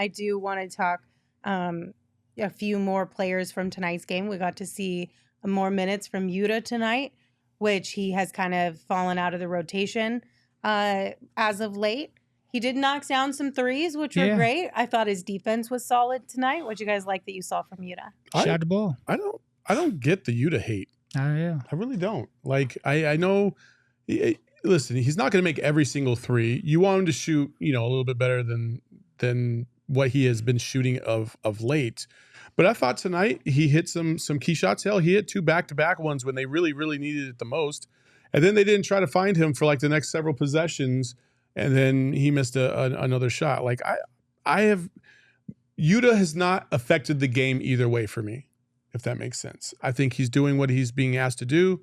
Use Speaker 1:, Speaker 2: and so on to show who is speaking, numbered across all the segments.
Speaker 1: I do want to talk a few more players from tonight's game. We got to see more minutes from Udoka tonight, which he has kind of fallen out of the rotation as of late. He did knock down some threes, which were great. I thought his defense was solid tonight. What'd you guys like that you saw from Udoka?
Speaker 2: Shot the ball.
Speaker 3: I don't get the Udoka hate.
Speaker 2: Yeah.
Speaker 3: I really don't. Like, I know, listen, he's not going to make every single three. You want him to shoot, a little bit better than what he has been shooting of late. But I thought tonight he hit some key shots. Hell, he hit 2 back-to-back ones when they really, really needed it the most. And then they didn't try to find him for like the next several possessions. And then he missed another shot. Like Udoka has not affected the game either way for me, if that makes sense. I think he's doing what he's being asked to do,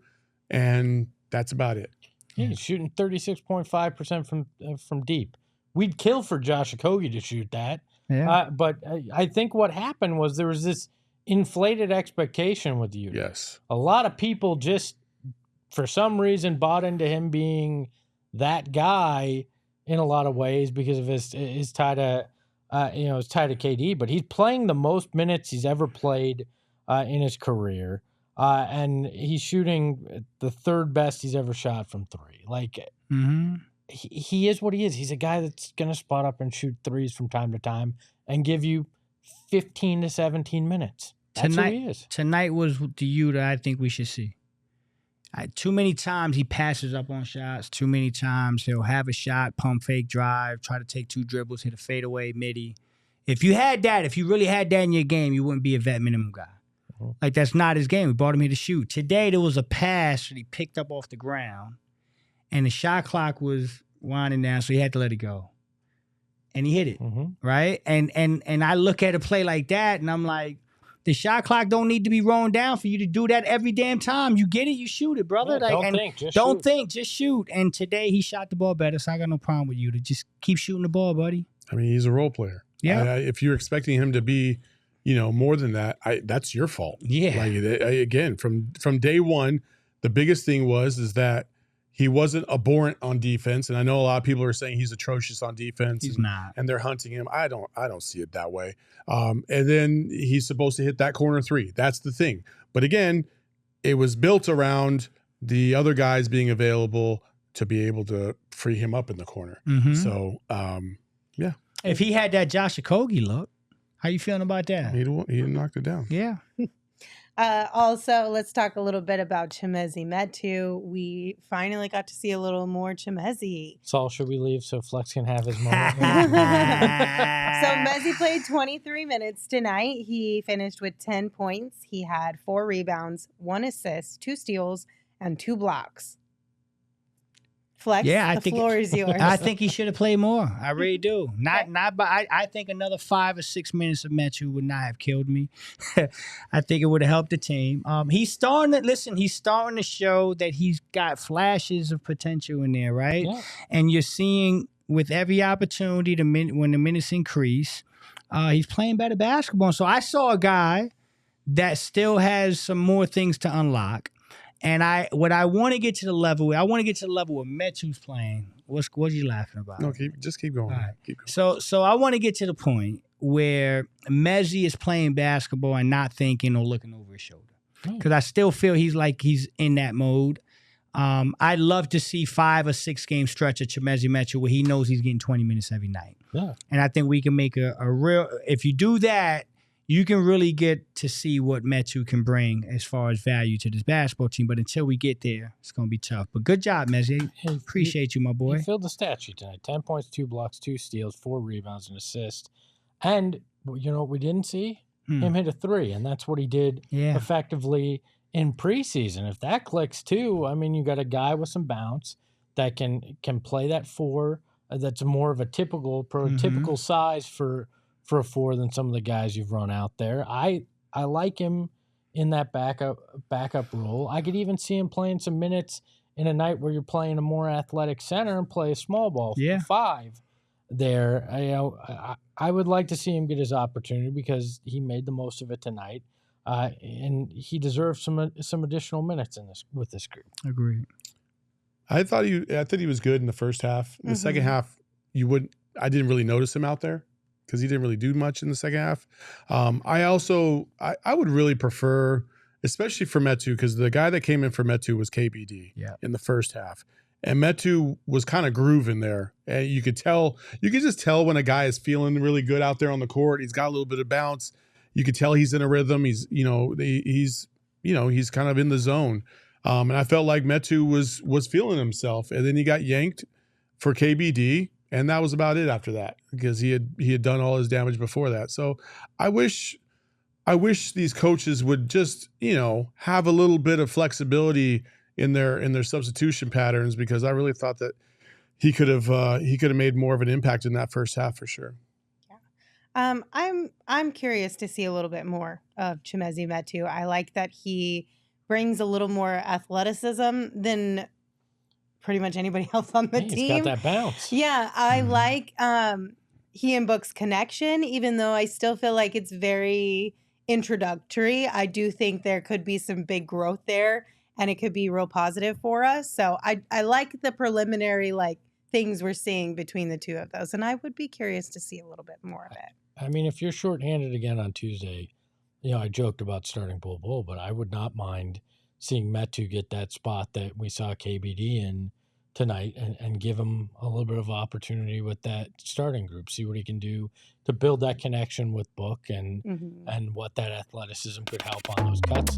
Speaker 3: and that's about it.
Speaker 4: Yeah, he's shooting 36.5% from deep. We'd kill for Josh Okogie to shoot that.
Speaker 2: Yeah.
Speaker 4: But I think what happened was there was this inflated expectation with Udoka.
Speaker 3: Yes.
Speaker 4: A lot of people just, for some reason, bought into him being that guy in a lot of ways because of his tie to KD. But he's playing the most minutes he's ever played in his career, and he's shooting the third best he's ever shot from three. Like, he is what he is. He's a guy that's going to spot up and shoot threes from time to time and give you 15 to 17 minutes. That's who he is.
Speaker 2: Tonight was the Udoka I think we should see. Too many times he passes up on shots. Too many times he'll have a shot, pump fake drive, try to take 2 dribbles, hit a fadeaway midi. If you really had that in your game, you wouldn't be a vet minimum guy. Like, that's not his game. We brought him here to shoot. Today, there was a pass that he picked up off the ground, and the shot clock was winding down, so he had to let it go. And he hit it, right? And I look at a play like that, and I'm like, the shot clock don't need to be rolling down for you to do that every damn time. You get it, you shoot it, brother.
Speaker 4: Yeah,
Speaker 2: don't think, just shoot. And today, he shot the ball better, so I got no problem with you to just keep shooting the ball, buddy.
Speaker 3: I mean, he's a role player.
Speaker 2: Yeah.
Speaker 3: If you're expecting him to be, more than that, that's your fault.
Speaker 2: Yeah.
Speaker 3: Like, again, from day one, the biggest thing is that he wasn't abhorrent on defense, and I know a lot of people are saying he's atrocious on defense.
Speaker 2: He's not,
Speaker 3: and they're hunting him. I don't see it that way. And then he's supposed to hit that corner 3. That's the thing. But again, it was built around the other guys being available to be able to free him up in the corner. So, yeah.
Speaker 2: If he had that Josh Okogie look, how you feeling about that?
Speaker 3: He knocked it down.
Speaker 2: Yeah.
Speaker 1: Also, let's talk a little bit about Chimezie Metu. We finally got to see a little more Chimezie.
Speaker 4: Saul, should we leave so Flex can have his moment?
Speaker 1: So Metu played 23 minutes tonight. He finished with 10 points. He had 4 rebounds, 1 assist, 2 steals, and 2 blocks. Flex, the floor is yours.
Speaker 2: I think he should have played more. I really do. I think another 5 or 6 minutes of Metu would not have killed me. I think it would have helped the team. He's starting to show that he's got flashes of potential in there, right? Yeah. And you're seeing with every opportunity, when the minutes increase, he's playing better basketball. So I saw a guy that still has some more things to unlock. And I want to get to the level where Metu's playing. What are you laughing about?
Speaker 3: No, just keep going.
Speaker 2: Right.
Speaker 3: Keep going.
Speaker 2: So I want to get to the point where Chimezie is playing basketball and not thinking or looking over his shoulder. Because I still feel he's in that mode. I'd love to see 5 or 6 game stretch of Chimezie Metu where he knows he's getting 20 minutes every night.
Speaker 4: Yeah.
Speaker 2: And I think we can make a real, if you do that, you can really get to see what Metu can bring as far as value to this basketball team. But until we get there, it's going to be tough. But good job, Mezie. Appreciate you, my boy.
Speaker 4: He filled the stat sheet tonight. 10 points, 2 blocks, 2 steals, 4 rebounds, and assist. And you know what we didn't see? Him hit a 3, and that's what he did effectively in preseason. If that clicks too, I mean, you got a guy with some bounce that can play that 4. That's more of a prototypical size for a 4 than some of the guys you've run out there. I like him in that backup role. I could even see him playing some minutes in a night where you're playing a more athletic center and play a small ball 5 there. I would like to see him get his opportunity because he made the most of it tonight, and he deserves some additional minutes with this group.
Speaker 2: Agreed.
Speaker 3: I thought he was good in the first half. In the second half, I didn't really notice him out there. because he didn't really do much in the second half. I would really prefer, especially for Metu, because the guy that came in for Metu was KBD in the first half. And Metu was kind of grooving there. And you could just tell when a guy is feeling really good out there on the court. He's got a little bit of bounce. You could tell he's in a rhythm. He's kind of in the zone. And I felt like Metu was feeling himself. And then he got yanked for KBD. And that was about it after that, because he had done all his damage before that. So I wish these coaches would just, have a little bit of flexibility in their substitution patterns, because I really thought that he could have made more of an impact in that first half for sure.
Speaker 1: Yeah. I'm curious to see a little bit more of Chimezie Metu. I like that he brings a little more athleticism than pretty much anybody else on the team.
Speaker 4: He's got that bounce.
Speaker 1: Yeah, I like he and Book's connection, even though I still feel like it's very introductory. I do think there could be some big growth there, and it could be real positive for us. So I like the preliminary things we're seeing between the two of those, and I would be curious to see a little bit more of it.
Speaker 4: I mean, if you're shorthanded again on Tuesday, I joked about starting Bull, but I would not mind seeing Metu get that spot that we saw KBD in tonight, and give him a little bit of opportunity with that starting group, see what he can do to build that connection with Book and what that athleticism could help on those cuts.